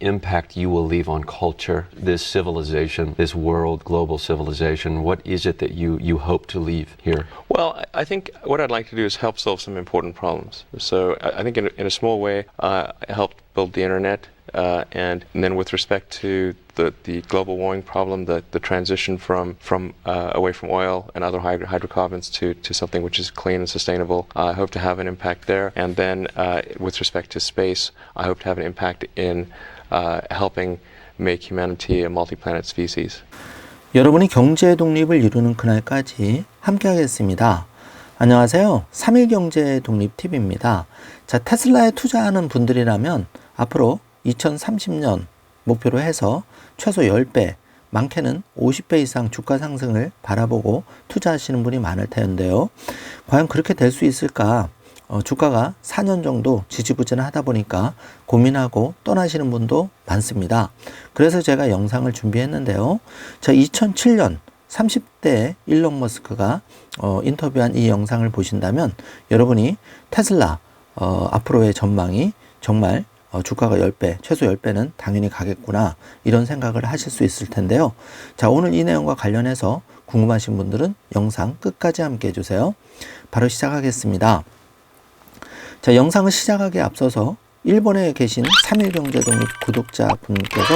impact you will leave on culture, this civilization, this world, global civilization? What is it that you hope to leave here? Well, I think what I'd like to do is help solve some important problems. So I think in a small way, I helped build the internet. And then with respect to the global warming problem, the transition from away from oil and other hydrocarbons to something which is clean and sustainable, I hope to have an impact there. And then with respect to space, I hope to have an impact in helping make humanity a multi-planet species. 여러분이 경제 독립을 이루는 그날까지 함께 하겠습니다. 안녕하세요. 3일 경제 독립 TV입니다. 자, 테슬라에 투자하는 분들이라면 앞으로 2030년 목표로 해서 최소 10배, 많게는 50배 이상 주가 상승을 바라보고 투자하시는 분이 많을 텐데요. 과연 그렇게 될 수 있을까? 주가가 4년 정도 지지부진하다 보니까 고민하고 떠나시는 분도 많습니다. 그래서 제가 영상을 준비했는데요. 자, 2007년 30대 일론 머스크가 인터뷰한 이 영상을 보신다면 여러분이 테슬라 앞으로의 전망이 정말 주가가 10배, 최소 10배는 당연히 가겠구나 이런 생각을 하실 수 있을 텐데요. 자, 오늘 이 내용과 관련해서 궁금하신 분들은 영상 끝까지 함께 해주세요. 바로 시작하겠습니다. 자, 영상을 시작하기에 앞서서 일본에 계신 3일 경제독립 구독자분께서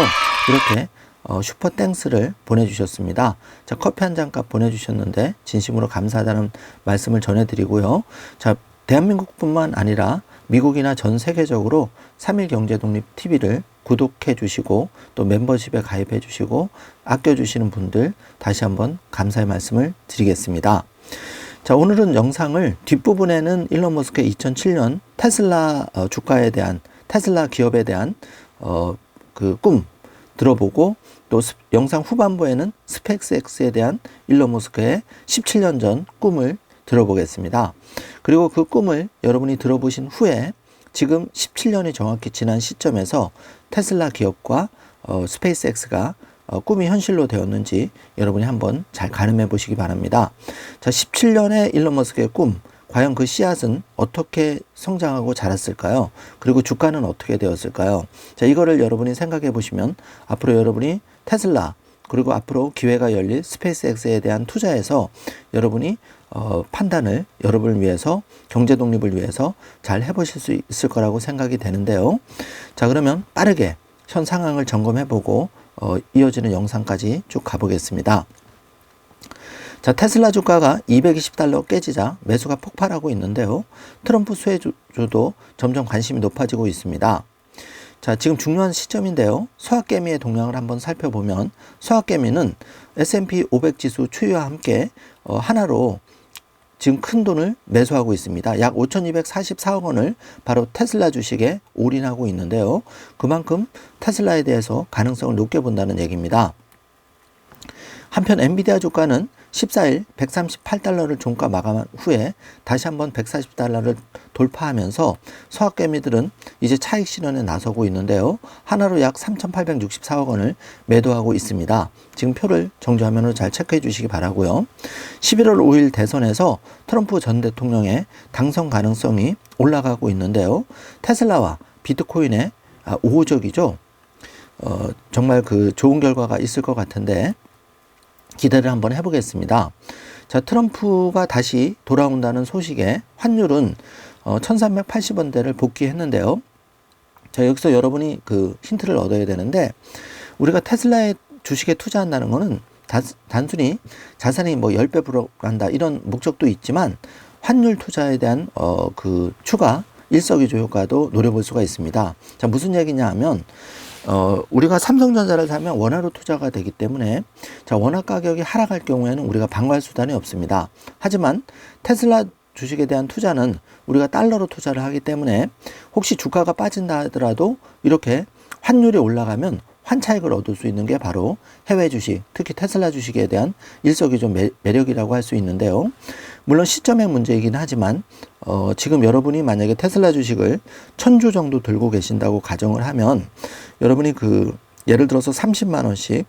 이렇게 슈퍼 땡스를 보내주셨습니다. 자, 커피 한 잔 값 보내주셨는데 진심으로 감사하다는 말씀을 전해드리고요. 자, 대한민국뿐만 아니라 미국이나 전 세계적으로 3일 경제독립 TV를 구독해 주시고 또 멤버십에 가입해 주시고 아껴 주시는 분들 다시 한번 감사의 말씀을 드리겠습니다. 자, 오늘은 영상을 뒷부분에는 일론 머스크의 2007년 테슬라 주가에 대한 테슬라 기업에 대한 그 꿈 들어보고 또 영상 후반부에는 스페이스X에 대한 일론 머스크의 17년 전 꿈을 들어보겠습니다. 그리고 그 꿈을 여러분이 들어보신 후에 지금 17년이 정확히 지난 시점에서 테슬라 기업과 스페이스X가 꿈이 현실로 되었는지 여러분이 한번 잘 가늠해 보시기 바랍니다. 자, 17년의 일론 머스크의 꿈, 과연 그 씨앗은 어떻게 성장하고 자랐을까요? 그리고 주가는 어떻게 되었을까요? 자, 이거를 여러분이 생각해 보시면 앞으로 여러분이 테슬라 그리고 앞으로 기회가 열릴 스페이스X에 대한 투자에서 여러분이 판단을 여러분을 위해서 경제 독립을 위해서 잘 해보실 수 있을 거라고 생각이 되는데요. 자, 그러면 빠르게 현 상황을 점검해 보고 이어지는 영상까지 쭉 가보겠습니다. 자, 테슬라 주가가 $220 깨지자 매수가 폭발하고 있는데요. 트럼프 수혜주도 점점 관심이 높아지고 있습니다. 자, 지금 중요한 시점인데요. 서학개미의 동향을 한번 살펴보면 서학개미는 S&P 500 지수 추이와 함께 하나로 지금 큰 돈을 매수하고 있습니다. 약 5,244억 원을 바로 테슬라 주식에 올인하고 있는데요. 그만큼 테슬라에 대해서 가능성을 높게 본다는 얘기입니다. 한편 엔비디아 주가는 14일 138달러를 종가 마감한 후에 다시 한번 140달러를 돌파하면서 서학개미들은 이제 차익 실현에 나서고 있는데요. 하나로 약 3,864억 원을 매도하고 있습니다. 지금 표를 정지화면으로 잘 체크해 주시기 바라고요. 11월 5일 대선에서 트럼프 전 대통령의 당선 가능성이 올라가고 있는데요. 테슬라와 비트코인의 우호적이죠. 정말 그 좋은 결과가 있을 것 같은데 기대를 한번 해보겠습니다. 자, 트럼프가 다시 돌아온다는 소식에 환율은 1380원대를 복귀했는데요. 자, 여기서 여러분이 그 힌트를 얻어야 되는데 우리가 테슬라의 주식에 투자한다는 것은 단순히 자산이 뭐 10배 불어난다 이런 목적도 있지만 환율 투자에 대한 그 추가 일석이조 효과도 노려볼 수가 있습니다. 자, 무슨 얘기냐 하면 우리가 삼성전자를 사면 원화로 투자가 되기 때문에 자, 원화 가격이 하락할 경우에는 우리가 방어할 수단이 없습니다. 하지만 테슬라 주식에 대한 투자는 우리가 달러로 투자를 하기 때문에 혹시 주가가 빠진다 하더라도 이렇게 환율이 올라가면 환차익을 얻을 수 있는 게 바로 해외 주식, 특히 테슬라 주식에 대한 일석이조 매력이라고 할 수 있는데요. 물론 시점의 문제이긴 하지만 지금 여러분이 만약에 테슬라 주식을 1,000주 정도 들고 계신다고 가정을 하면 여러분이 그 예를 들어서 30만 원씩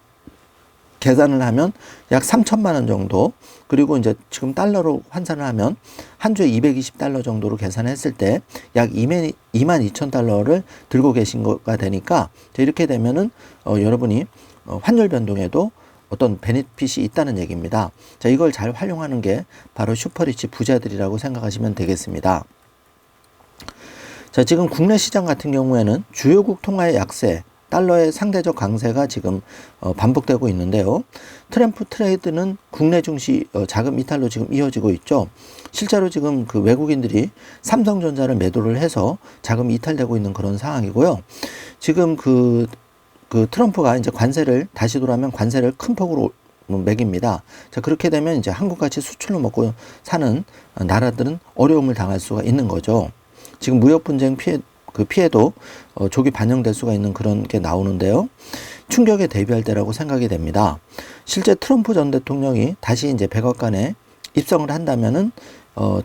계산을 하면 약 3천만 원 정도, 그리고 이제 지금 달러로 환산을 하면 한 주에 220달러 정도로 계산했을 때 약 2만 2천 달러를 들고 계신 거가 되니까, 이렇게 되면은 여러분이 환율 변동에도 어떤 베네핏이 있다는 얘기입니다. 자, 이걸 잘 활용하는 게 바로 슈퍼리치 부자들이라고 생각하시면 되겠습니다. 자, 지금 국내 시장 같은 경우에는 주요국 통화의 약세, 달러의 상대적 강세가 지금 반복되고 있는데요. 트럼프 트레이드는 국내 증시 자금 이탈로 지금 이어지고 있죠. 실제로 지금 그 외국인들이 삼성전자를 매도를 해서 자금이 이탈되고 있는 그런 상황이고요. 지금 그 트럼프가 이제 관세를 다시 돌아오면 관세를 큰 폭으로 매깁니다. 자, 그렇게 되면 이제 한국같이 수출로 먹고 사는 나라들은 어려움을 당할 수가 있는 거죠. 지금 무역 분쟁 피해도 조기 반영될 수가 있는 그런 게 나오는데요. 충격에 대비할 때라고 생각이 됩니다. 실제 트럼프 전 대통령이 다시 이제 백악관에 입성을 한다면은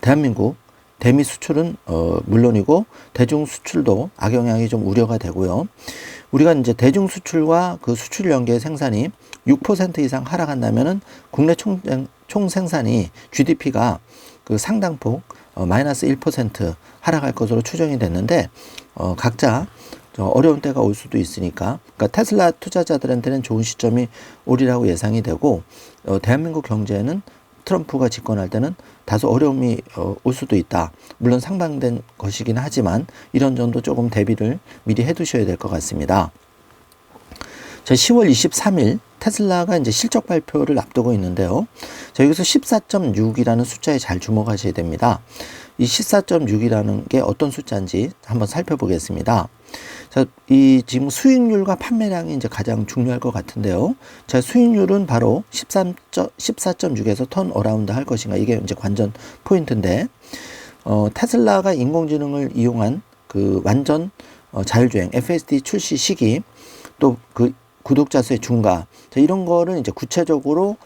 대한민국 대미 수출은 물론이고 대중 수출도 악영향이 좀 우려가 되고요. 우리가 이제 대중 수출과 그 수출 연계 생산이 6% 이상 하락한다면은 국내 총 생산이 GDP가 그 상당폭 마이너스 1% 하락할 것으로 추정이 됐는데, 각자 어려운 때가 올 수도 있으니까, 그러니까 테슬라 투자자들한테는 좋은 시점이 오리라고 예상이 되고, 대한민국 경제는 트럼프가 집권할 때는 다소 어려움이 올 수도 있다. 물론 상반된 것이긴 하지만 이런 점도 조금 대비를 미리 해두셔야 될 것 같습니다. 자, 10월 23일 테슬라가 이제 실적 발표를 앞두고 있는데요. 자, 여기서 14.6이라는 숫자에 잘 주목하셔야 됩니다. 이 14.6이라는 게 어떤 숫자인지 한번 살펴보겠습니다. 자, 이 지금 수익률과 판매량이 이제 가장 중요할 것 같은데요. 자, 수익률은 바로 14.6에서 턴 어라운드 할 것인가, 이게 이제 관전 포인트인데, 테슬라가 인공지능을 이용한 그 완전 자율주행 FSD 출시 시기, 또 그 구독자 수의 증가, 자, 이런 거를 이제 구체적으로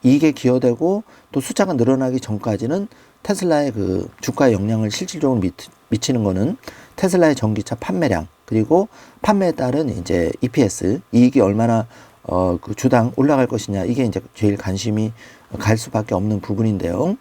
이익에 기여되고 또 숫자가 늘어나기 전까지는 테슬라의 그 주가에 영향을 실질적으로 미치는 거는 테슬라의 전기차 판매량, 그리고 판매에 따른 이제 EPS, 이익이 얼마나 그 주당 올라갈 것이냐, 이게 이제 제일 관심이 갈 수밖에 없는 부분인데요.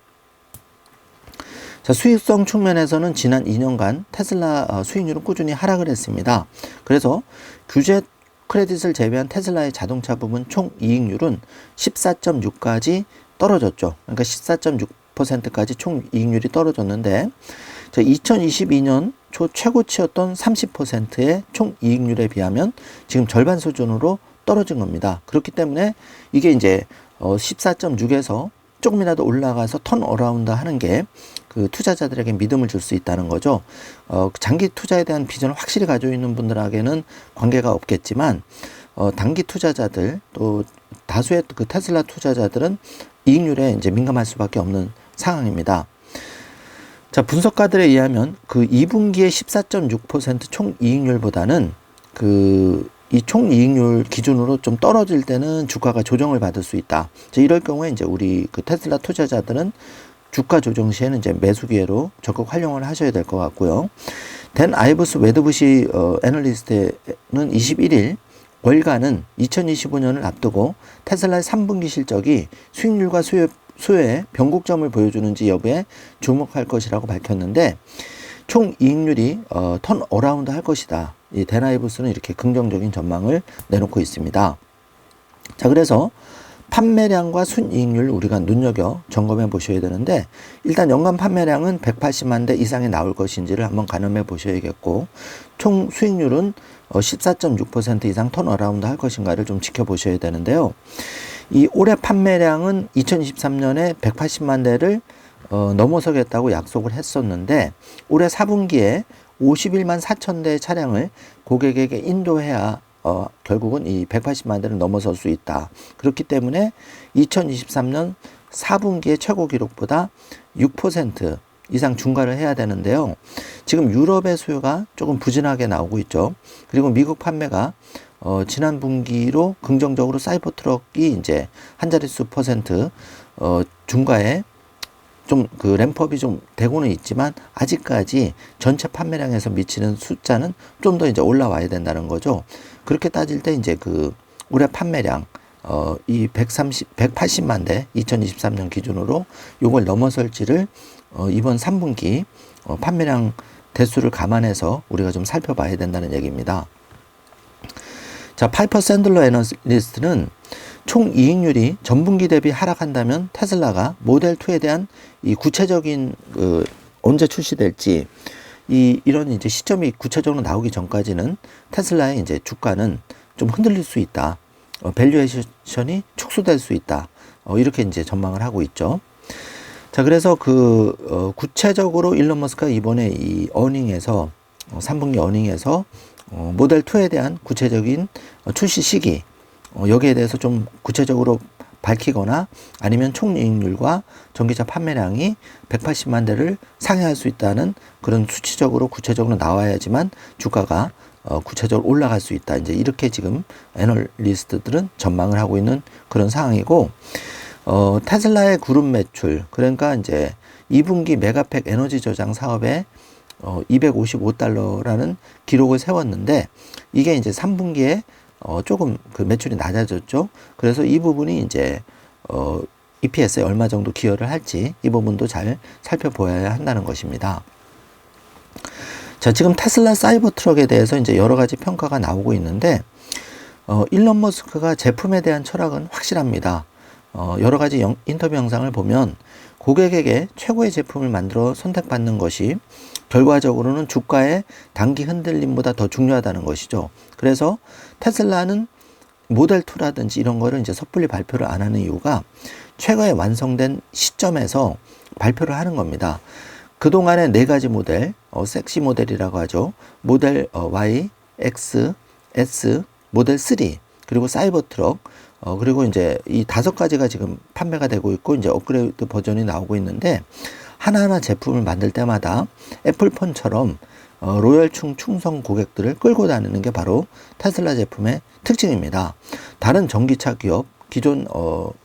자, 수익성 측면에서는 지난 2년간 테슬라 수익률은 꾸준히 하락을 했습니다. 그래서 규제 크레딧을 제외한 테슬라의 자동차 부분 총 이익률은 14.6까지 떨어졌죠. 그러니까 14.6%까지 총 이익률이 떨어졌는데, 자, 2022년 초 최고치였던 30%의 총 이익률에 비하면 지금 절반 수준으로 떨어진 겁니다. 그렇기 때문에 이게 이제 14.6에서 조금이라도 올라가서 턴 어라운드 하는 게 그 투자자들에게 믿음을 줄 수 있다는 거죠. 장기 투자에 대한 비전을 확실히 가지고 있는 분들에게는 관계가 없겠지만, 단기 투자자들, 또 다수의 그 테슬라 투자자들은 이익률에 이제 민감할 수밖에 없는 상황입니다. 자, 분석가들에 의하면 그 2분기의 14.6% 총 이익률보다는 이 총 이익률 기준으로 좀 떨어질 때는 주가가 조정을 받을 수 있다. 자, 이럴 경우에 이제 우리 그 테슬라 투자자들은 주가 조정 시에는 이제 매수 기회로 적극 활용을 하셔야 될 것 같고요. 댄 아이브스 웨드부시 애널리스트는 21일 월가는 2025년을 앞두고 테슬라의 3분기 실적이 수익률과 수요의 변곡점을 보여주는지 여부에 주목할 것이라고 밝혔는데, 총 이익률이 턴 어라운드 할 것이다. 이 댄 아이브스는 이렇게 긍정적인 전망을 내놓고 있습니다. 자, 그래서 판매량과 순이익률 우리가 눈여겨 점검해 보셔야 되는데, 일단 연간 판매량은 180만 대 이상이 나올 것인지를 한번 가늠해 보셔야겠고, 총 수익률은 14.6% 이상 턴어라운드 할 것인가를 좀 지켜보셔야 되는데요. 이 올해 판매량은 2023년에 180만 대를 넘어서겠다고 약속을 했었는데, 올해 4분기에 51만 4천 대의 차량을 고객에게 인도해야 결국은 이 180만 대를 넘어설 수 있다. 그렇기 때문에 2023년 4분기의 최고 기록보다 6% 이상 증가를 해야 되는데요. 지금 유럽의 수요가 조금 부진하게 나오고 있죠. 그리고 미국 판매가 지난 분기로 긍정적으로 사이버 트럭이 이제 한 자릿수 퍼센트 증가에 좀 그 램프업이 좀 되고는 있지만, 아직까지 전체 판매량에서 미치는 숫자는 좀 더 이제 올라와야 된다는 거죠. 그렇게 따질 때 이제 그 올해 판매량 이 180만 대 2023년 기준으로 요걸 넘어설지를 이번 3분기 판매량 대수를 감안해서 우리가 좀 살펴봐야 된다는 얘기입니다. 자, 파이퍼 샌들러 애널리스트는 총 이익률이 전분기 대비 하락한다면 테슬라가 모델 2에 대한 이 구체적인 언제 출시될지 이런 이제 시점이 구체적으로 나오기 전까지는 테슬라의 이제 주가는 좀 흔들릴 수 있다. 밸류에이션이 축소될 수 있다. 이렇게 이제 전망을 하고 있죠. 자, 그래서 구체적으로 일론 머스크가 이번에 이 어닝에서 3분기 어닝에서 모델 2에 대한 구체적인 출시 시기 여기에 대해서 좀 구체적으로 밝히거나 아니면 총이익률과 전기차 판매량이 180만 대를 상회할 수 있다는 그런 수치적으로 구체적으로 나와야지만 주가가 구체적으로 올라갈 수 있다. 이제 이렇게 지금 애널리스트들은 전망을 하고 있는 그런 상황이고, 테슬라의 그룹 매출, 그러니까 이제 2분기 메가팩 에너지 저장 사업에 $255라는 기록을 세웠는데, 이게 이제 3분기에 조금 그 매출이 낮아졌죠. 그래서 이 부분이 이제 EPS에 얼마 정도 기여를 할지 이 부분도 잘 살펴보아야 한다는 것입니다. 자, 지금 테슬라 사이버 트럭에 대해서 이제 여러 가지 평가가 나오고 있는데, 일론 머스크가 제품에 대한 철학은 확실합니다. 여러 가지 인터뷰 영상을 보면 고객에게 최고의 제품을 만들어 선택받는 것이 결과적으로는 주가의 단기 흔들림보다 더 중요하다는 것이죠. 그래서 테슬라는 모델 2라든지 이런 거를 이제 섣불리 발표를 안 하는 이유가 최고의 완성된 시점에서 발표를 하는 겁니다. 그동안의 4가지 모델, 섹시 모델이라고 하죠. 모델 Y, X, S, 모델 3, 그리고 사이버 트럭, 그리고 이제 이 5가지가 지금 판매가 되고 있고, 이제 업그레이드 버전이 나오고 있는데, 하나하나 제품을 만들 때마다 애플폰처럼 로열층 충성 고객들을 끌고 다니는 게 바로 테슬라 제품의 특징입니다. 다른 전기차 기업, 기존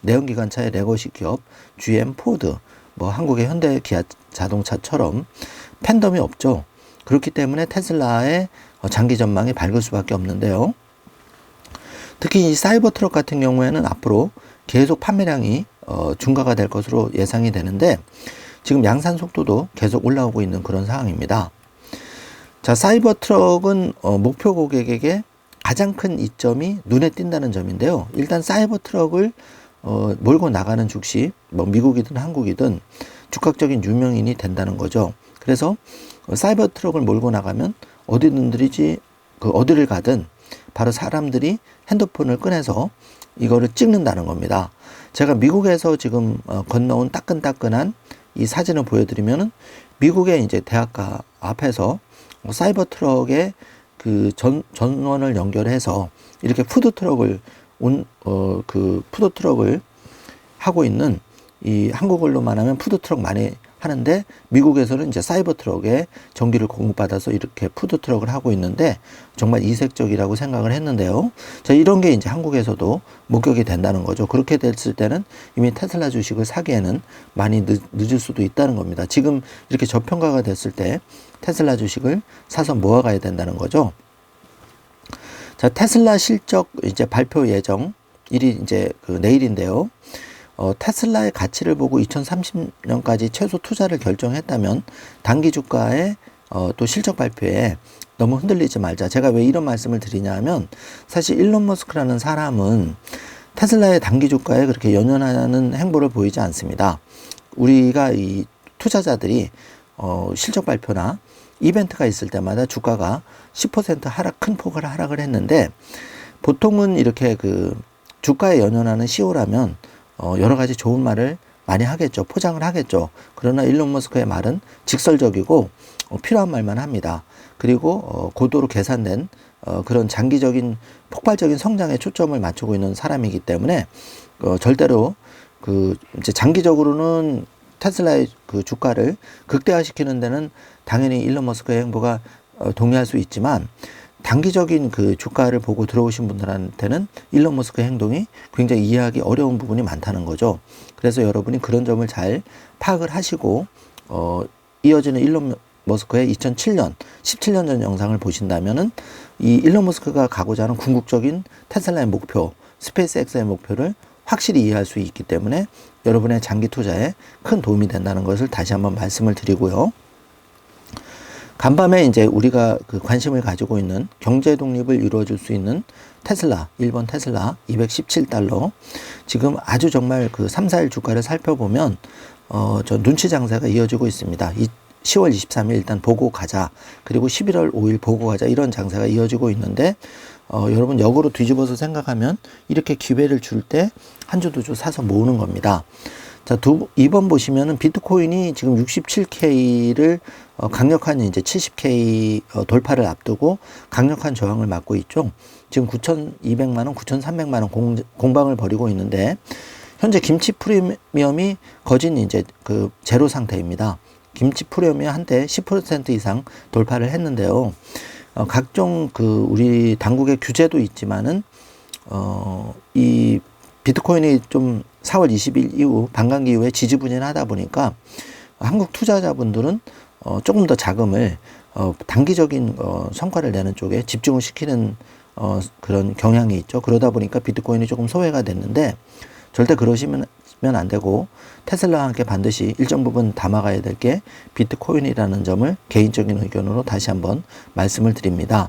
내연기관차의 레거시 기업, GM, 포드, 한국의 현대 기아 자동차처럼 팬덤이 없죠. 그렇기 때문에 테슬라의 장기 전망이 밝을 수밖에 없는데요. 특히 이 사이버 트럭 같은 경우에는 앞으로 계속 판매량이 증가가 될 것으로 예상이 되는데, 지금 양산 속도도 계속 올라오고 있는 그런 상황입니다. 자, 사이버 트럭은 목표 고객에게 가장 큰 이점이 눈에 띈다는 점인데요. 일단 사이버 트럭을 몰고 나가는 즉시 미국이든 한국이든 즉각적인 유명인이 된다는 거죠. 그래서 사이버 트럭을 몰고 나가면 어디를 가든 바로 사람들이 핸드폰을 꺼내서 이거를 찍는다는 겁니다. 제가 미국에서 지금 건너온 따끈따끈한 이 사진을 보여드리면은 미국의 이제 대학가 앞에서 사이버 트럭에 그 전원을 연결해서 이렇게 푸드트럭을 푸드트럭을 하고 있는, 이 한국어로 말하면 푸드트럭 많이 하는데, 미국에서는 이제 사이버 트럭에 전기를 공급받아서 이렇게 푸드트럭을 하고 있는데 정말 이색적이라고 생각을 했는데요. 자, 이런 게 이제 한국에서도 목격이 된다는 거죠. 그렇게 됐을 때는 이미 테슬라 주식을 사기에는 많이 늦을 수도 있다는 겁니다. 지금 이렇게 저평가가 됐을 때 테슬라 주식을 사서 모아가야 된다는 거죠. 자, 테슬라 실적 이제 발표 예정 일이 이제 내일인데요. 테슬라의 가치를 보고 2030년까지 최소 투자를 결정했다면 단기 주가의 또 실적 발표에 너무 흔들리지 말자. 제가 왜 이런 말씀을 드리냐 하면, 사실 일론 머스크라는 사람은 테슬라의 단기 주가에 그렇게 연연하는 행보를 보이지 않습니다. 우리가 이 투자자들이 실적 발표나 이벤트가 있을 때마다 주가가 10% 큰 폭을 하락을 했는데, 보통은 이렇게 주가에 연연하는 CEO라면 여러 가지 좋은 말을 많이 하겠죠. 포장을 하겠죠. 그러나 일론 머스크의 말은 직설적이고 필요한 말만 합니다. 그리고 고도로 계산된 그런 장기적인 폭발적인 성장에 초점을 맞추고 있는 사람이기 때문에 절대로 이제 장기적으로는 테슬라의 주가를 극대화시키는 데는 당연히 일론 머스크의 행보가 동의할 수 있지만, 단기적인 주가를 보고 들어오신 분들한테는 일론 머스크의 행동이 굉장히 이해하기 어려운 부분이 많다는 거죠. 그래서 여러분이 그런 점을 잘 파악을 하시고 이어지는 일론 머스크의 2007년, 17년 전 영상을 보신다면은 이 일론 머스크가 가고자 하는 궁극적인 테슬라의 목표, 스페이스X의 목표를 확실히 이해할 수 있기 때문에 여러분의 장기 투자에 큰 도움이 된다는 것을 다시 한번 말씀을 드리고요. 간밤에 이제 우리가 그 관심을 가지고 있는 경제 독립을 이루어줄 수 있는 테슬라, 일본 테슬라 217달러. 지금 아주 정말 그 3, 4일 주가를 살펴보면 저 눈치 장세가 이어지고 있습니다. 10월 23일 일단 보고 가자. 그리고 11월 5일 보고 가자. 이런 장세가 이어지고 있는데 여러분 역으로 뒤집어서 생각하면 이렇게 기회를 줄 때 한 주 두 주 사서 모으는 겁니다. 자, 2번 보시면은 비트코인이 지금 67K를 강력한 이제 70K 돌파를 앞두고 강력한 저항을 맞고 있죠. 지금 9,200만 원, 9,300만 원 공방을 벌이고 있는데 현재 김치 프리미엄이 거진 이제 그 제로 상태입니다. 김치 프리미엄이 한때 10% 이상 돌파를 했는데요. 각종 그 우리 당국의 규제도 있지만은 이 비트코인이 좀 4월 20일 이후 반감기 이후에 지지부진하다 보니까 한국 투자자분들은 조금 더 자금을 단기적인 성과를 내는 쪽에 집중을 시키는 그런 경향이 있죠. 그러다 보니까 비트코인이 조금 소외가 됐는데 절대 그러시면 안 되고 테슬라와 함께 반드시 일정 부분 담아가야 될 게 비트코인이라는 점을 개인적인 의견으로 다시 한번 말씀을 드립니다.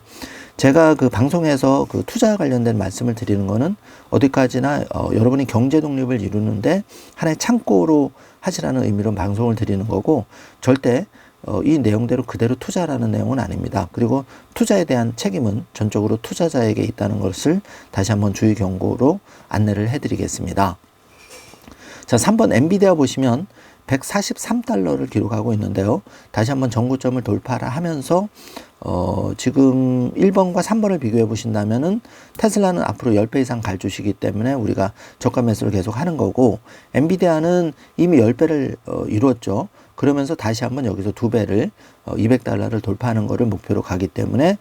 제가 그 방송에서 그 투자와 관련된 말씀을 드리는 거는 어디까지나 여러분이 경제 독립을 이루는데 하나의 창고로 하시라는 의미로 방송을 드리는 거고 절대 이 내용대로 그대로 투자라는 내용은 아닙니다. 그리고 투자에 대한 책임은 전적으로 투자자에게 있다는 것을 다시 한번 주의 경고로 안내를 해드리겠습니다. 자, 3번 엔비디아 보시면 143달러를 기록하고 있는데요. 다시 한번 전고점을 돌파를 하면서 지금 1번과 3번을 비교해 보신다면은 테슬라는 앞으로 10배 이상 갈 주시기 때문에 우리가 저가 매수를 계속 하는 거고 엔비디아는 이미 10배를 이루었죠. 그러면서 다시 한번 여기서 2배를 200달러를 돌파하는 거를 목표로 가기 때문에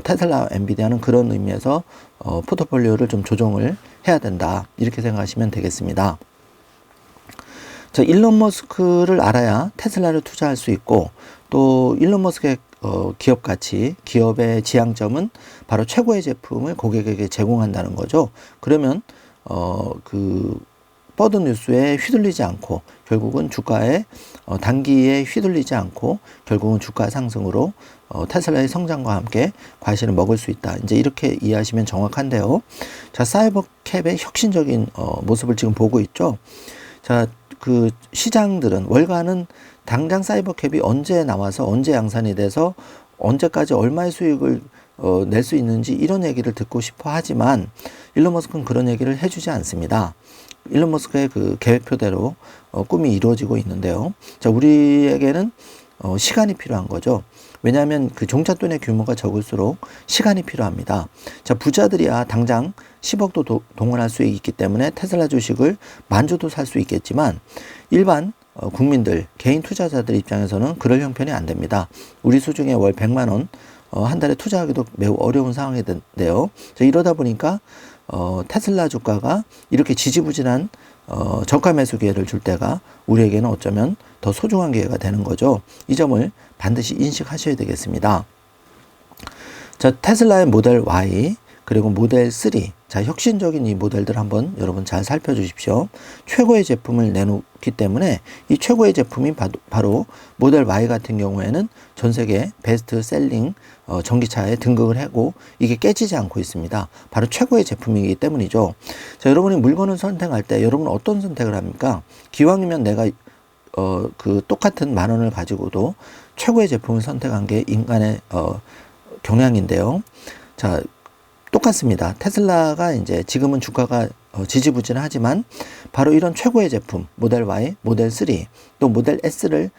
테슬라 엔비디아는 그런 의미에서 포트폴리오를 좀 조정을 해야 된다. 이렇게 생각하시면 되겠습니다. 자, 일론 머스크를 알아야 테슬라를 투자할 수 있고 또 일론 머스크의 기업 가치, 기업의 지향점은 바로 최고의 제품을 고객에게 제공한다는 거죠. 그러면 그 버드 뉴스에 휘둘리지 않고 결국은 주가에 단기에 휘둘리지 않고 결국은 주가 상승으로 테슬라의 성장과 함께 과실을 먹을 수 있다. 이제 이렇게 이해하시면 정확한데요. 자, 사이버캡의 혁신적인 모습을 지금 보고 있죠. 자, 그 시장들은 월가는 당장 사이버캡이 언제 나와서 언제 양산이 돼서 언제까지 얼마의 수익을 낼 수 있는지 이런 얘기를 듣고 싶어 하지만 일론 머스크는 그런 얘기를 해주지 않습니다. 일론 머스크의 그 계획표대로 꿈이 이루어지고 있는데요. 자, 우리에게는 시간이 필요한 거죠. 왜냐하면 그 종잣돈의 규모가 적을수록 시간이 필요합니다. 자, 부자들이야 당장 10억도 동원할 수 있기 때문에 테슬라 주식을 만주도 살 수 있겠지만 일반 국민들, 개인 투자자들 입장에서는 그럴 형편이 안 됩니다. 우리 수중에 월 100만 원 한 달에 투자하기도 매우 어려운 상황인데요. 자, 이러다 보니까 테슬라 주가가 이렇게 지지부진한 저가 매수 기회를 줄 때가 우리에게는 어쩌면 더 소중한 기회가 되는 거죠. 이 점을 반드시 인식하셔야 되겠습니다. 자, 테슬라의 모델 Y 그리고 모델 3, 자, 혁신적인 이 모델들 한번 여러분 잘 살펴주십시오. 최고의 제품을 내놓기 때문에 이 최고의 제품이 바로 모델 Y 같은 경우에는 전 세계 베스트 셀링 전기차에 등극을 하고 이게 깨지지 않고 있습니다. 바로 최고의 제품이기 때문이죠. 자, 여러분이 물건을 선택할 때 여러분은 어떤 선택을 합니까? 기왕이면 내가 그 똑같은 10,000원을 가지고도 최고의 제품을 선택한 게 인간의 경향인데요. 자, 똑같습니다. 테슬라가 이제 지금은 주가가 지지부진하지만 바로 이런 최고의 제품 모델 Y, 모델 3, 또 모델 S를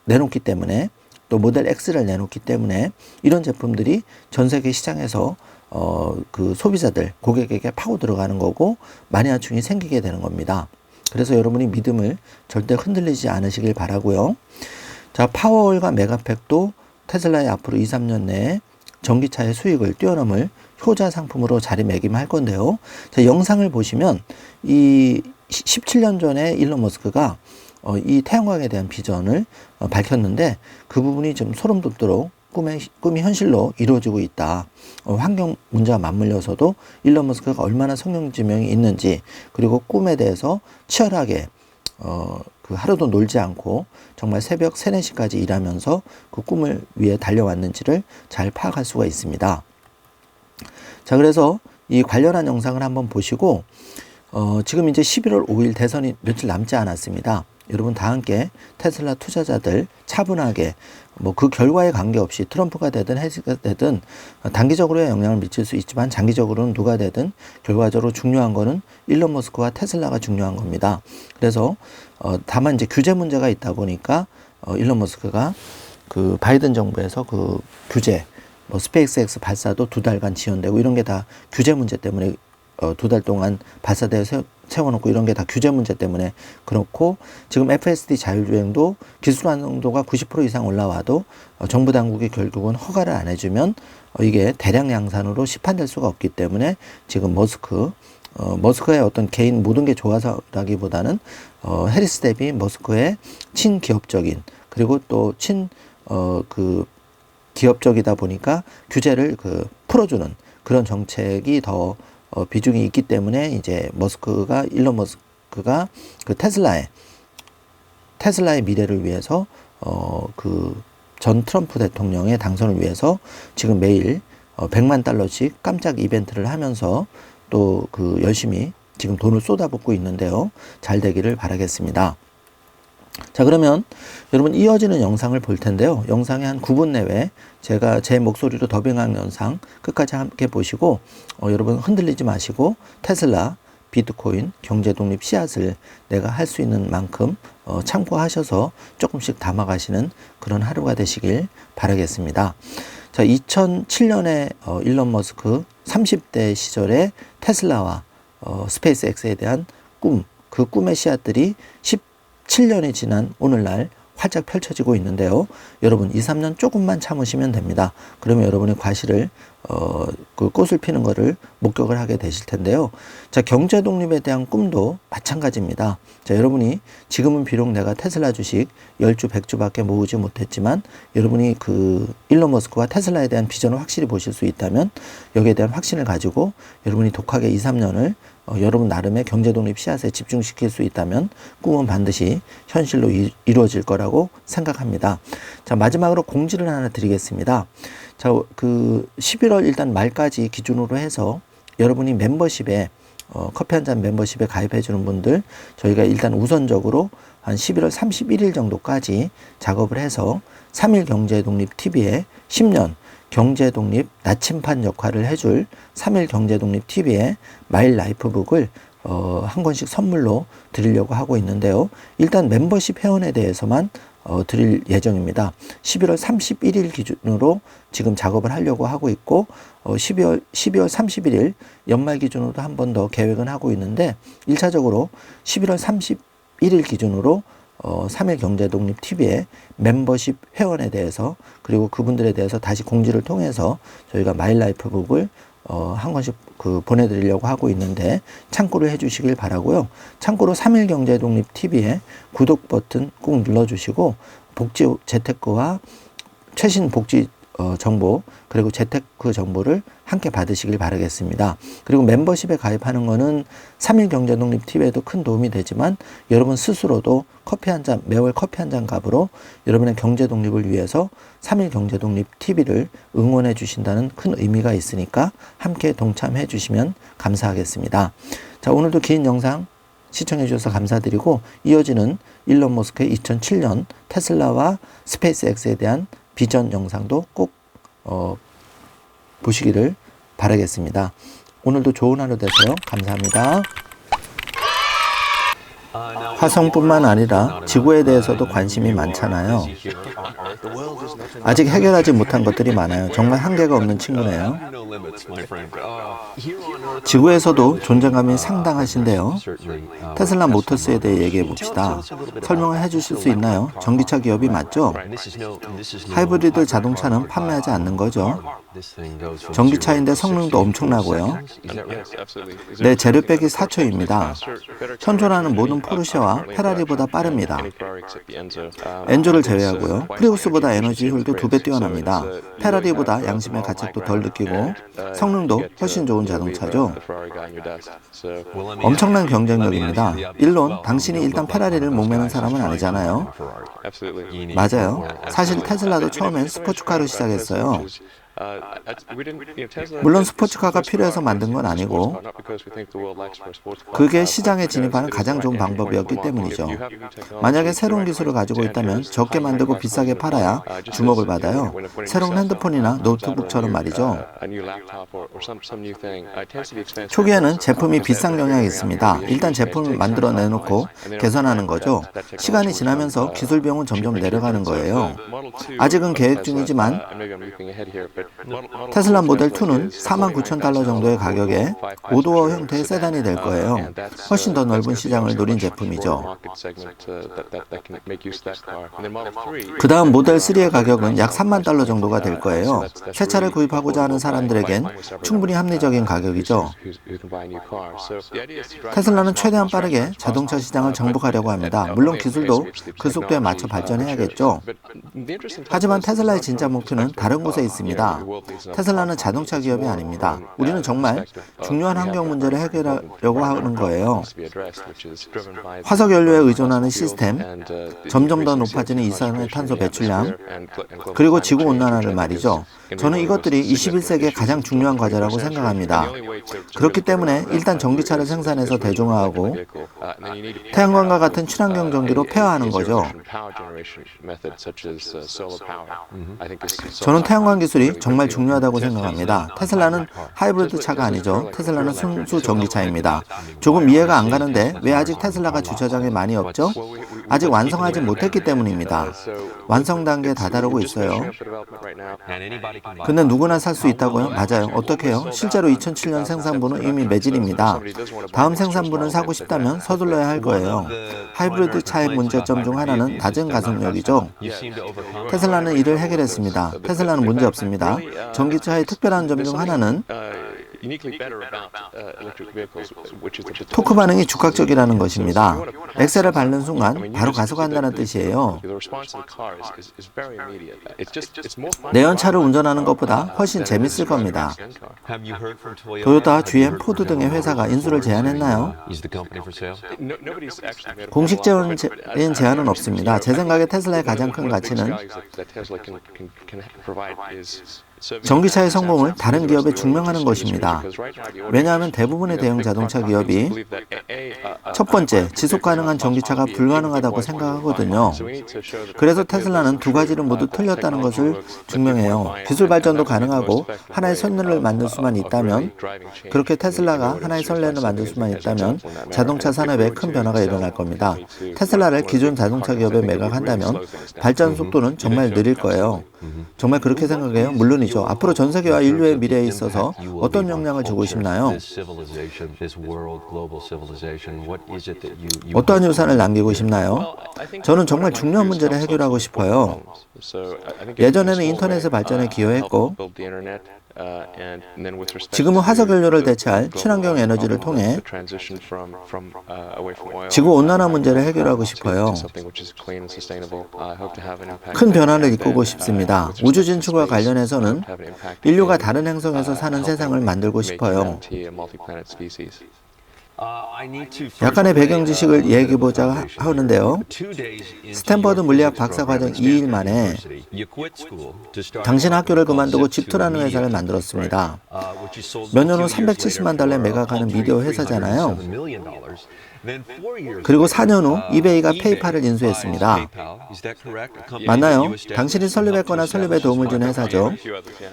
내놓기 때문에 또 모델 X를 내놓기 때문에 이런 제품들이 전 세계 시장에서 그 소비자들, 고객에게 파고 들어가는 거고 마니아층이 생기게 되는 겁니다. 그래서 여러분이 믿음을 절대 흔들리지 않으시길 바라고요. 자, 파워월과 메가팩도 테슬라의 앞으로 2, 3년 내에 전기차의 수익을 뛰어넘을 효자 상품으로 자리매김할 건데요. 자, 영상을 보시면 이 17년 전에 일론 머스크가 이 태양광에 대한 비전을 밝혔는데 그 부분이 좀 소름 돋도록 꿈이 현실로 이루어지고 있다. 환경 문제와 맞물려서도 일론 머스크가 얼마나 성령지명이 있는지, 그리고 꿈에 대해서 치열하게 그 하루도 놀지 않고 정말 새벽 3, 4시까지 일하면서 그 꿈을 위해 달려왔는지를 잘 파악할 수가 있습니다. 자, 그래서 이 관련한 영상을 한번 보시고 지금 이제 11월 5일 대선이 며칠 남지 않았습니다. 여러분 다 함께 테슬라 투자자들 차분하게 뭐 그 결과에 관계없이 트럼프가 되든 해리스가 되든 단기적으로의 영향을 미칠 수 있지만 장기적으로는 누가 되든 결과적으로 중요한 거는 일론 머스크와 테슬라가 중요한 겁니다. 그래서 다만 이제 규제 문제가 있다 보니까 일론 머스크가 그 바이든 정부에서 그 규제 뭐 스페이스X 발사도 2달간 지연되고 이런 게 다 규제 문제 때문에 2달 동안 발사대에 세워놓고 이런 게 다 규제 문제 때문에 그렇고, 지금 FSD 자율주행도 기술 완성도가 90% 이상 올라와도 정부 당국이 결국은 허가를 안 해주면 이게 대량 양산으로 시판될 수가 없기 때문에 지금 머스크의 어떤 개인 모든 게 좋아서라기보다는 해리스 대비 머스크의 친기업적인, 그리고 또 그 기업적이다 보니까 규제를 풀어주는 그런 정책이 더 비중이 있기 때문에 이제 일론 머스크가 그 테슬라의 미래를 위해서 그 전 트럼프 대통령의 당선을 위해서 지금 매일 $1,000,000씩 깜짝 이벤트를 하면서 또 그 열심히 지금 돈을 쏟아붓고 있는데요. 잘 되기를 바라겠습니다. 자, 그러면 여러분 이어지는 영상을 볼 텐데요. 영상의 한 9분 내외 제가 제 목소리로 더빙한 영상 끝까지 함께 보시고 여러분 흔들리지 마시고 테슬라, 비트코인, 경제독립 씨앗을 내가 할 수 있는 만큼 참고하셔서 조금씩 담아가시는 그런 하루가 되시길 바라겠습니다. 자, 2007년에 일론 머스크 30대 시절에 테슬라와 스페이스X에 대한 그 꿈의 씨앗들이 17년이 지난 오늘날 활짝 펼쳐지고 있는데요. 여러분 2, 3년 조금만 참으시면 됩니다. 그러면 여러분이 과실을 그 꽃을 피는 것을 목격을 하게 되실 텐데요. 자, 경제 독립에 대한 꿈도 마찬가지입니다. 자, 여러분이 지금은 비록 내가 테슬라 주식 10주, 100주밖에 모으지 못했지만 여러분이 그 일론 머스크와 테슬라에 대한 비전을 확실히 보실 수 있다면 여기에 대한 확신을 가지고 여러분이 독하게 2, 3년을 여러분 나름의 경제독립 씨앗에 집중시킬 수 있다면 꿈은 반드시 현실로 이루어질 거라고 생각합니다. 자, 마지막으로 공지를 하나 드리겠습니다. 자, 그 11월 일단 말까지 기준으로 해서 여러분이 멤버십에 커피 한 잔 멤버십에 가입해 주는 분들 저희가 일단 우선적으로 한 11월 31일 정도까지 작업을 해서 3일 경제독립 TV에 10년 경제독립 나침판 역할을 해줄 3일 경제독립 TV의 마일 라이프북을 한 권씩 선물로 드리려고 하고 있는데요. 일단 멤버십 회원에 대해서만 드릴 예정입니다. 11월 31일 기준으로 지금 작업을 하려고 하고 있고 12월 31일 연말 기준으로도 한 번 더 계획은 하고 있는데 1차적으로 11월 31일 기준으로 3일 경제독립 TV의 멤버십 회원에 대해서 그리고 그분들에 대해서 다시 공지를 통해서 저희가 마일라이프북을 한 권씩 보내드리려고 하고 있는데 참고를 해주시길 바라고요. 참고로 3일 경제독립 TV의 구독 버튼 꼭 눌러주시고 재테크와 최신 복지 정보 그리고 재테크 정보를 함께 받으시길 바라겠습니다. 그리고 멤버십에 가입하는 거는 3일 경제독립 TV에도 큰 도움이 되지만 여러분 스스로도 매월 커피 한 잔 값으로 여러분의 경제 독립을 위해서 3일 경제독립 TV를 응원해 주신다는 큰 의미가 있으니까 함께 동참해 주시면 감사하겠습니다. 자, 오늘도 긴 영상 시청해 주셔서 감사드리고 이어지는 일론 머스크의 2007년 테슬라와 스페이스X에 대한 비전 영상도 꼭 보시기를 바라겠습니다. 오늘도 좋은 하루 되세요. 감사합니다. 화성뿐만 아니라 지구에 대해서도 관심이 많잖아요. 아직 해결하지 못한 것들이 많아요. 정말 한계가 없는 친구네요. 지구에서도 존재감이 상당하신데요. 테슬라 모터스에 대해 얘기해 봅시다. 설명을 해주실 수 있나요? 전기차 기업이 맞죠? 하이브리드 자동차는 판매하지 않는 거죠. 전기차인데 성능도 엄청나고요. 네, 재료 빼기 4초입니다. 현존하는 모든 포르쉐와 엔조가 페라리보다 빠릅니다. 엔조를 제외하고요. 프리우스보다 에너지 효율도 2배 뛰어납니다. 페라리보다 양심의 가책도 덜 느끼고 성능도 훨씬 좋은 자동차죠. 엄청난 경쟁력입니다. 일론, 당신이 일단 페라리를 목매는 사람은 아니잖아요. 맞아요. 사실 테슬라도 처음엔 스포츠카로 시작했어요. 물론 스포츠카가 필요해서 만든 건 아니고 그게 시장에 진입하는 가장 좋은 방법이었기 때문이죠. 만약에 새로운 기술을 가지고 있다면 적게 만들고 비싸게 팔아야 주목을 받아요. 새로운 핸드폰이나 노트북처럼 말이죠. 초기에는 제품이 비싼 경향이 있습니다. 일단 제품을 만들어 내놓고 개선하는 거죠. 시간이 지나면서 기술 비용은 점점 내려가는 거예요. 아직은 계획 중이지만 테슬라 모델 2는 49,000달러 정도의 가격에 5도어 형태의 세단이 될 거예요. 훨씬 더 넓은 시장을 노린 제품이죠. 그 다음 모델 3의 가격은 약 3만 달러 정도가 될 거예요. 새 차를 구입하고자 하는 사람들에겐 충분히 합리적인 가격이죠. 테슬라는 최대한 빠르게 자동차 시장을 정복하려고 합니다. 물론 기술도 그 속도에 맞춰 발전해야겠죠. 하지만 테슬라의 진짜 목표는 다른 곳에 있습니다. 테슬라는 자동차 기업이 아닙니다. 우리는 정말 중요한 환경 문제를 해결하려고 하는 거예요. 화석 연료에 의존하는 시스템, 점점 더 높아지는 이산화탄소 배출량, 그리고 지구 온난화를 말이죠. 저는 이것들이 21세기의 가장 중요한 과제라고 생각합니다. 그렇기 때문에 일단 전기차를 생산해서 대중화하고 태양광과 같은 친환경 전기로 폐화하는 거죠. 저는 태양광 기술이 정말 중요하다고 생각합니다. 테슬라는 하이브리드 차가 아니죠. 테슬라는 순수 전기차입니다. 조금 이해가 안 가는데 왜 아직 테슬라가 주차장에 많이 없죠? 아직 완성하지 못했기 때문입니다. 완성 단계에 다다르고 있어요. 근데 누구나 살 수 있다고요? 맞아요. 어떻게 해요? 실제로 2007년 생산부는 이미 매진입니다. 다음 생산부는 사고 싶다면 서둘러야 할 거예요. 하이브리드 차의 문제점 중 하나는 낮은 가속력이죠. 테슬라는 이를 해결했습니다. 테슬라는 문제 없습니다. 전기차의 특별한 점 중 하나는 토크 반응이 즉각적이라는 것입니다. 엑셀을 밟는 순간 바로 가속한다는 뜻이에요. 내연차를 운전하는 것보다 훨씬 재밌을 겁니다. 토요타, GM, 포드 등의 회사가 인수를 제안했나요? 공식적인 제안은 없습니다. 제 생각에 테슬라의 가장 큰 가치는 전기차의 성공을 다른 기업에 증명하는 것입니다. 왜냐하면 대부분의 대형 자동차 기업이 첫 번째, 지속 가능한 전기차가 불가능하다고 생각하거든요. 그래서 테슬라는 두 가지를 모두 틀렸다는 것을 증명해요. 기술 발전도 가능하고 하나의 선례를 만들 수만 있다면, 그렇게 테슬라가 하나의 선례를 만들 수만 있다면 자동차 산업에 큰 변화가 일어날 겁니다. 테슬라를 기존 자동차 기업에 매각한다면 발전 속도는 정말 느릴 거예요. 정말 그렇게 생각해요? 물론이죠. 앞으로 전 세계와 인류의 미래에 있어서 어떤 영향을 주고 싶나요? 어떠한 유산을 남기고 싶나요? 저는 정말 중요한 문제를 해결하고 싶어요. 예전에는 인터넷의 발전에 기여했고 지금은 화석연료를 대체할 친환경 에너지를 통해 지구온난화 문제를 해결하고 싶어요. 큰 변화를 이끌고 싶습니다. 우주 진출과 관련해서는 인류가 다른 행성에서 사는 세상을 만들고 싶어요. 약간의 배경 지식을 얘기해보자 하는데요. 스탠퍼드 물리학 박사과정 2일 만에 당신 학교를 그만두고 집투라는 회사를 만들었습니다. 몇 년 후 370만 달러에 매각하는 미디어 회사잖아요. 그리고 4년 후 이베이가 페이팔을 인수했습니다. 맞나요? 당신이 설립했거나 설립에 도움을 주는 회사죠.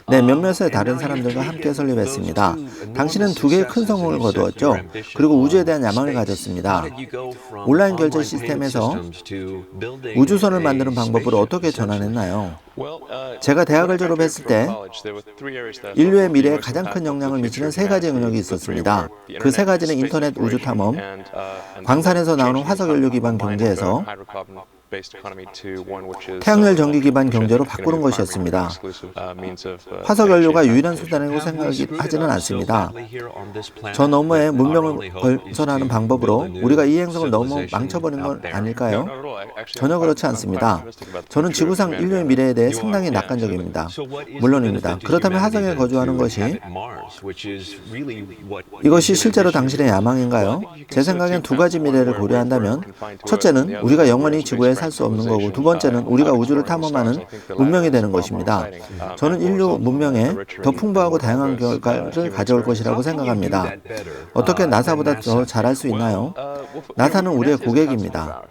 네, 몇몇의 다른 사람들과 함께 설립했습니다. 당신은 두 개의 큰 성공을 거두었죠. 그리고 우주에 대한 야망을 가졌습니다. 온라인 결제 시스템에서 우주선을 만드는 방법으로 어떻게 전환했나요? 제가 대학을 졸업했을 때 인류의 미래에 가장 큰 영향을 미치는 세 가지 영역이 있었습니다. 그 세 가지는 인터넷 우주 탐험, 광산에서 나오는 화석연료 기반 경제에서 태양열 전기 기반 경제로 바꾸는 것이었습니다. 화석 연료가 유일한 수단이라고 생각하지는 않습니다. 저 너머에 문명을 건설하는 방법으로 우리가 이 행성을 너무 망쳐버린 건 아닐까요? 전혀 그렇지 않습니다. 저는 지구상 인류의 미래에 대해 상당히 낙관적입니다. 물론입니다. 그렇다면 화성에 거주하는 것이 이것이 실제로 당신의 야망인가요? 제 생각엔 두 가지 미래를 고려한다면 첫째는 우리가 영원히 지구에 살 수 없는 거고 두 번째는 우리가 우주를 탐험하는 문명이 되는 것입니다. 저는 인류 문명에 더 풍부하고 다양한 결과를 가져올 것이라고 생각합니다. 어떻게 나사보다 더 잘할 수 있나요? 나사는 우리의 고객입니다.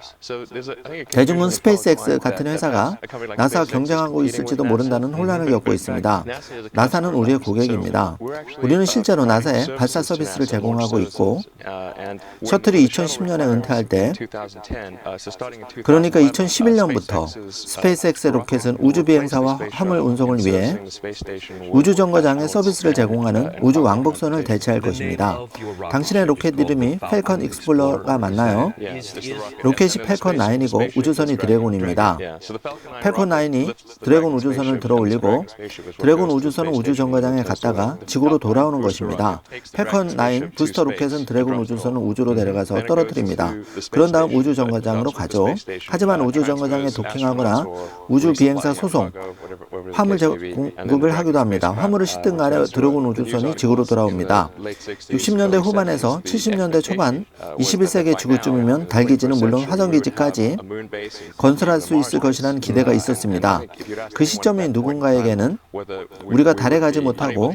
대중은 스페이스X 같은 회사가 나사와 경쟁하고 있을지도 모른다는 혼란을 겪고 있습니다. 나사는 우리의 고객입니다. 우리는 실제로 나사에 발사 서비스를 제공하고 있고 셔틀이 2010년에 은퇴할 때 그러니까 2011년부터 스페이스X 로켓은 우주 비행사와 화물 운송을 위해 우주 정거장에 서비스를 제공하는 우주 왕복선을 대체할 것입니다. 당신의 로켓 이름이 팰컨 익스플로러가 맞나요? 로켓이 팰컨 9이고 우주선이 드래곤입니다. 팰컨 9이 드래곤 우주선을 들어 올리고 드래곤 우주선은 우주 정거장에 갔다가 지구로 돌아오는 것입니다. 팰컨 9 부스터 로켓은 드래곤 우주선을 우주로 데려가서 떨어뜨립니다. 그런 다음 우주 정거장으로 가죠. 하지만 우주 정거장에 도킹하거나 우주 비행사 소송, 화물 공급을 하기도 합니다. 화물을 싣든 간에 드래곤 우주선이 지구로 돌아옵니다. 60년대 후반에서 70년대 초반, 21세기 지구쯤이면 달 기지는 물론 화성 기지까지 건설할 수 있을 것이라는 기대가 있었습니다. 그 시점이 누군가에게는 우리가 달에 가지 못하고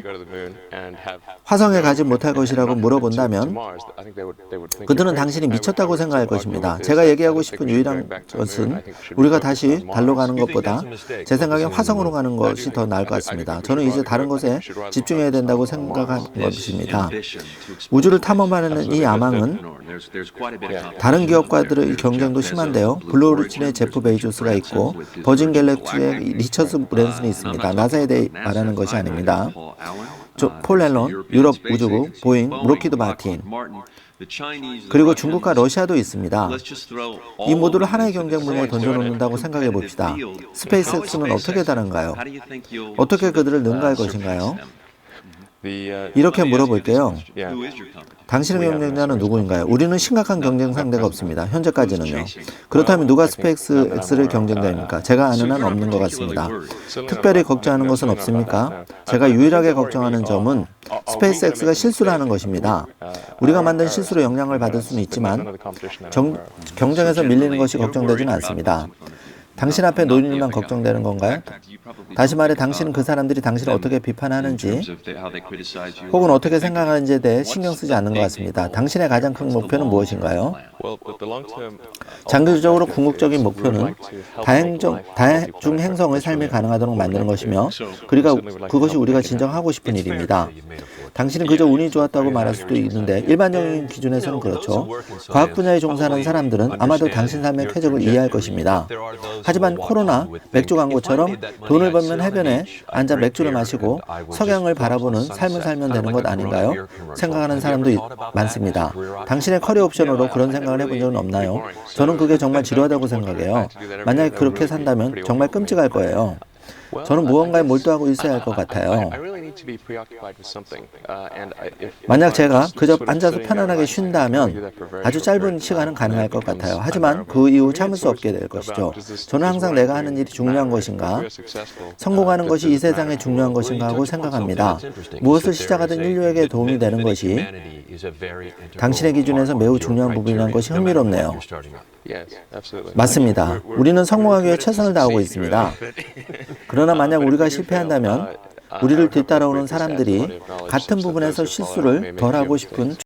화성에 가지 못할 것이라고 물어본다면 그들은 당신이 미쳤다고 생각할 것입니다. 제가 얘기하고 싶은 유일한 것은 우리가 다시 달로 가는 것보다 제 생각엔 화성으로 가는 것이 더 나을 것 같습니다. 저는 이제 다른 것에 집중해야 된다고 생각한 것입니다. 우주를 탐험하는 이 야망은 다른 기업과들의 경쟁도 심한데요. 블루오리진의 제프 베이조스가 있고 버진 갤럭시의 리처드 브랜슨이 있습니다. 나사에 대해 말하는 것이 아닙니다. 폴 앨런, 유럽 우주국, 보잉, 로키드 마틴, 그리고 중국과 러시아도 있습니다. 이 모두를 하나의 경쟁 분야에 던져놓는다고 생각해 봅시다. 스페이스X는 어떻게 다른가요? 어떻게 그들을 능가할 것인가요? 이렇게 물어볼게요. 당신의 경쟁자는 누구인가요? 우리는 심각한 경쟁 상대가 없습니다. 현재까지는요. 그렇다면 누가 스페이스X를 경쟁자입니까? 제가 아는 한 없는 것 같습니다. 특별히 걱정하는 것은 없습니까? 제가 유일하게 걱정하는 점은 스페이스X가 실수를 하는 것입니다. 우리가 만든 실수로 영향을 받을 수는 있지만 경쟁에서 밀리는 것이 걱정되지는 않습니다. 당신 앞에 놓인 일만 걱정되는 건가요? 다시 말해 당신은 그 사람들이 당신을 어떻게 비판하는지 혹은 어떻게 생각하는지에 대해 신경 쓰지 않는 것 같습니다. 당신의 가장 큰 목표는 무엇인가요? 장기적으로 궁극적인 목표는 다중 행성의 삶이 가능하도록 만드는 것이며 그것이 우리가 진정 하고 싶은 일입니다. 당신은 그저 운이 좋았다고 말할 수도 있는데 일반적인 기준에서는 그렇죠. 과학 분야에 종사하는 사람들은 아마도 당신 삶의 쾌적을 이해할 것입니다. 하지만 코로나, 맥주 광고처럼 돈을 벌면 해변에 앉아 맥주를 마시고 석양을 바라보는 삶을 살면 되는 것 아닌가요? 생각하는 사람도 많습니다. 당신의 커리어 옵션으로 그런 생각을 해본 적은 없나요? 저는 그게 정말 지루하다고 생각해요. 만약에 그렇게 산다면 정말 끔찍할 거예요. 저는 무언가에 몰두하고 있어야 할 것 같아요. 만약 제가 그저 앉아서 편안하게 쉰다면 아주 짧은 시간은 가능할 것 같아요. 하지만 그 이후 참을 수 없게 될 것이죠. 저는 항상 내가 하는 일이 중요한 것인가, 성공하는 것이 이 세상에 중요한 것인가 하고 생각합니다. 무엇을 시작하든 인류에게 도움이 되는 것이 당신의 기준에서 매우 중요한 부분이라는 것이 흥미롭네요. 맞습니다. 우리는 성공하기 위해 최선을 다하고 있습니다. 그러나 만약 우리가 실패한다면 우리를 뒤따라오는 사람들이 같은 부분에서 실수를 덜 하고 싶은